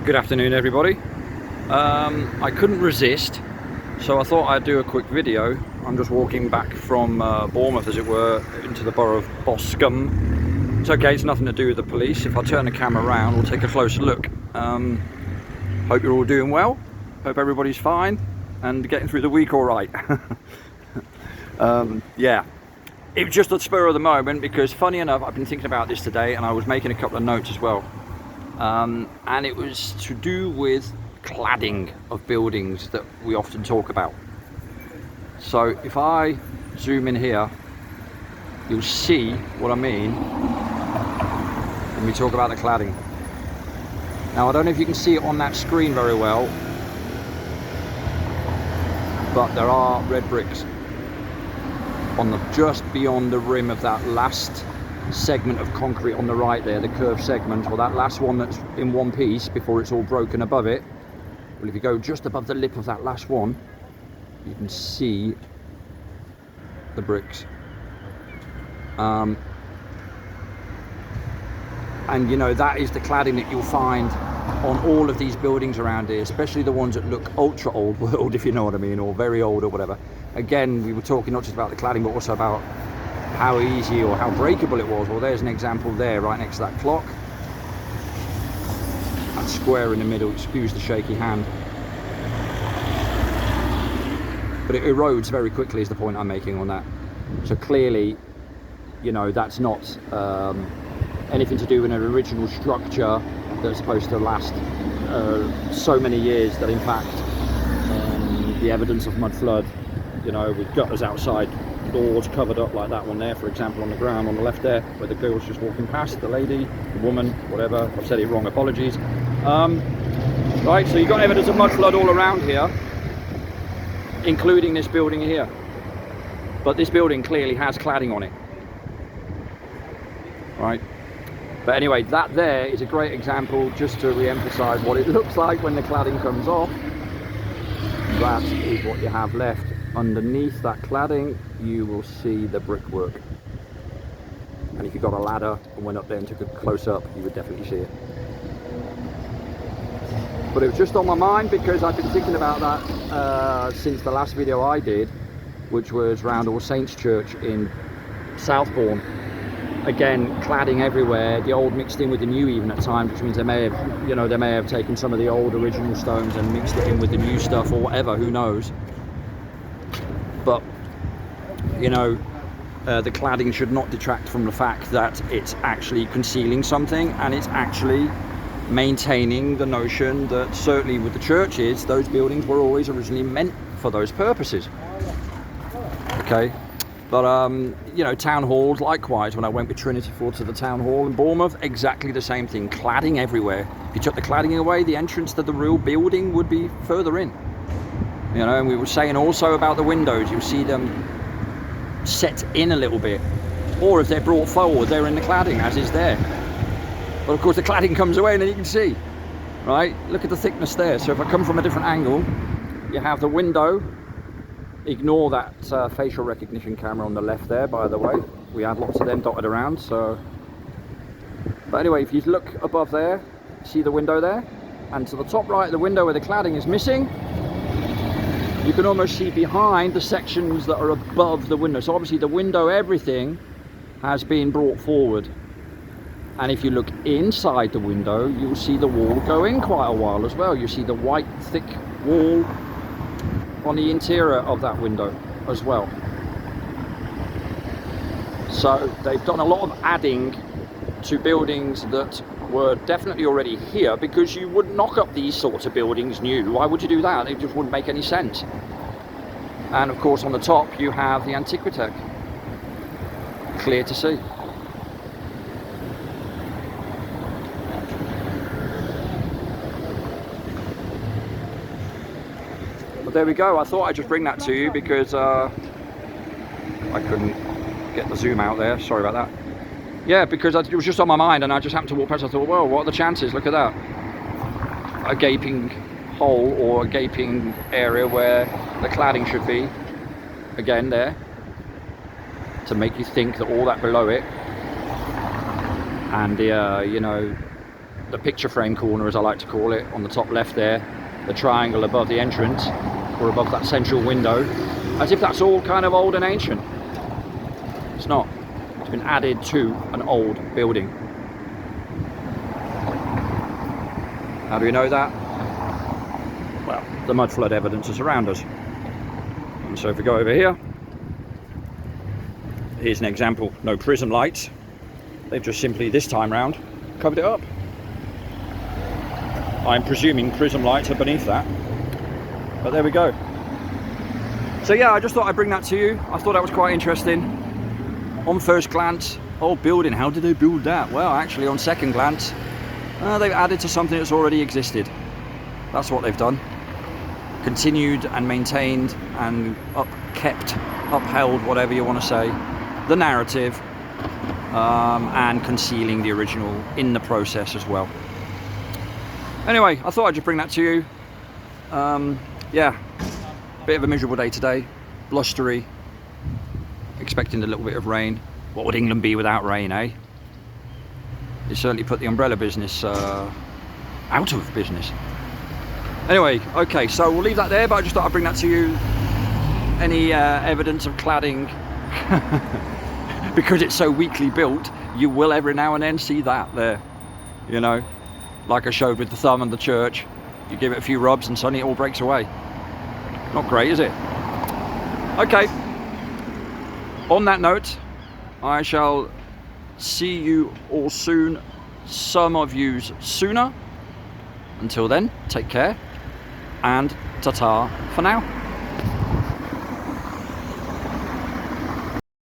Good afternoon, everybody. I couldn't resist, so I thought I'd do a quick video. I'm just walking back from Bournemouth, as it were, into the borough of Boscombe. It's okay, it's nothing to do with the police. If I turn the camera around, we'll take a closer look. Hope you're all doing well. Hope everybody's fine and getting through the week all right. Yeah, it was just a spur of the moment because, funny enough, I've been thinking about this today and I was making a couple of notes as well. And it was to do with cladding of buildings that we often talk about. So if I zoom in here, you'll see what I mean when we talk about the cladding. Now, I don't know if you can see it on that screen very well, but there are red bricks on just beyond the rim of that last segment of concrete on the right there, the curved segment, or that last one that's in one piece before it's all broken above it. Well, if you go just above the lip of that last one, you can see the bricks. And you know, that is the cladding that you'll find on all of these buildings around here, especially the ones that look ultra old world, if you know what I mean, or very old or whatever. Again, we were talking not just about the cladding, but also about how easy or how breakable it was. Well, there's an example there right next to that clock. That square in the middle, excuse the shaky hand. But it erodes very quickly is the point I'm making on that. So clearly, you know, that's not anything to do with an original structure that's supposed to last so many years that in fact the evidence of mud flood, you know, with gutters outside, doors covered up like that one there, for example, on the ground on the left there, where the girl's just walking past, the lady, the woman, whatever. If I've said it wrong, apologies. Right, so you've got evidence of mud flood all around here, including this building here. But this building clearly has cladding on it. Right? But anyway, that there is a great example just to re-emphasize what it looks like when the cladding comes off. That is what you have left. Underneath that cladding, you will see the brickwork. And if you got a ladder and went up there and took a close up, you would definitely see it. But it was just on my mind because I've been thinking about that since the last video I did, which was round All Saints Church in Southbourne. Again, cladding everywhere, the old mixed in with the new even at times, which means they may have, you know, they may have taken some of the old original stones and mixed it in with the new stuff or whatever, who knows. But, you know, the cladding should not detract from the fact that it's actually concealing something, and it's actually maintaining the notion that certainly with the churches, those buildings were always originally meant for those purposes. Okay, but you know, town halls likewise. When I went with Trinity Ford to the town hall in Bournemouth, exactly the same thing, cladding everywhere. If you took the cladding away, the entrance to the real building would be further in. You know, and we were saying also about the windows, you'll see them set in a little bit, or if they're brought forward, they're in the cladding as is there. But of course the cladding comes away and then you can see, right? Look at the thickness there. So if I come from a different angle, you have the window. Ignore that facial recognition camera on the left there, by the way. We had lots of them dotted around, so. But anyway, if you look above there, see the window there? And to the top right of the window where the cladding is missing, you can almost see behind the sections that are above the window. So obviously the window, everything has been brought forward. And if you look inside the window, you'll see the wall go in quite a while as well. You see the white thick wall on the interior of that window as well. So they've done a lot of adding to buildings that were definitely already here, because you wouldn't knock up these sorts of buildings new. Why would you do that? It just wouldn't make any sense. And of course on the top you have the Antiquitech, clear to see. But there we go. I thought I'd just bring that to you because I couldn't get the zoom out there, sorry about that. Yeah, because it was just on my mind and I just happened to walk past. I thought, well, what are the chances? Look at that. A gaping hole or a gaping area where the cladding should be. Again there. To make you think that all that below it and the, you know, the picture frame corner, as I like to call it, on the top left there, the triangle above the entrance, or above that central window, as if that's all kind of old and ancient. It's not. It's been added to an old building. How do we know that? Well, the mud flood evidence is around us. And so if we go over here, here's an example. No prism lights. They've just simply, this time round, covered it up. I'm presuming prism lights are beneath that. But there we go. So yeah, I just thought I'd bring that to you. I thought that was quite interesting. On first glance, old building, how did they build that? Well, actually on second glance, they've added to something that's already existed. That's what they've done. Continued and maintained and upheld, whatever you want to say, the narrative, and concealing the original in the process as well. Anyway, I thought I'd just bring that to you. Yeah, bit of a miserable day today, blustery, expecting a little bit of rain. What would England be without rain, eh? It certainly put the umbrella business out of business. Anyway, okay, so we'll leave that there, but I just thought I'd bring that to you. Any evidence of cladding, because it's so weakly built, you will every now and then see that there, you know, like I showed with the thumb and the church. You give it a few rubs and suddenly it all breaks away. Not great, is it? Okay, on that note, I shall see you all soon, some of yous sooner. Until then, take care, and ta-ta for now.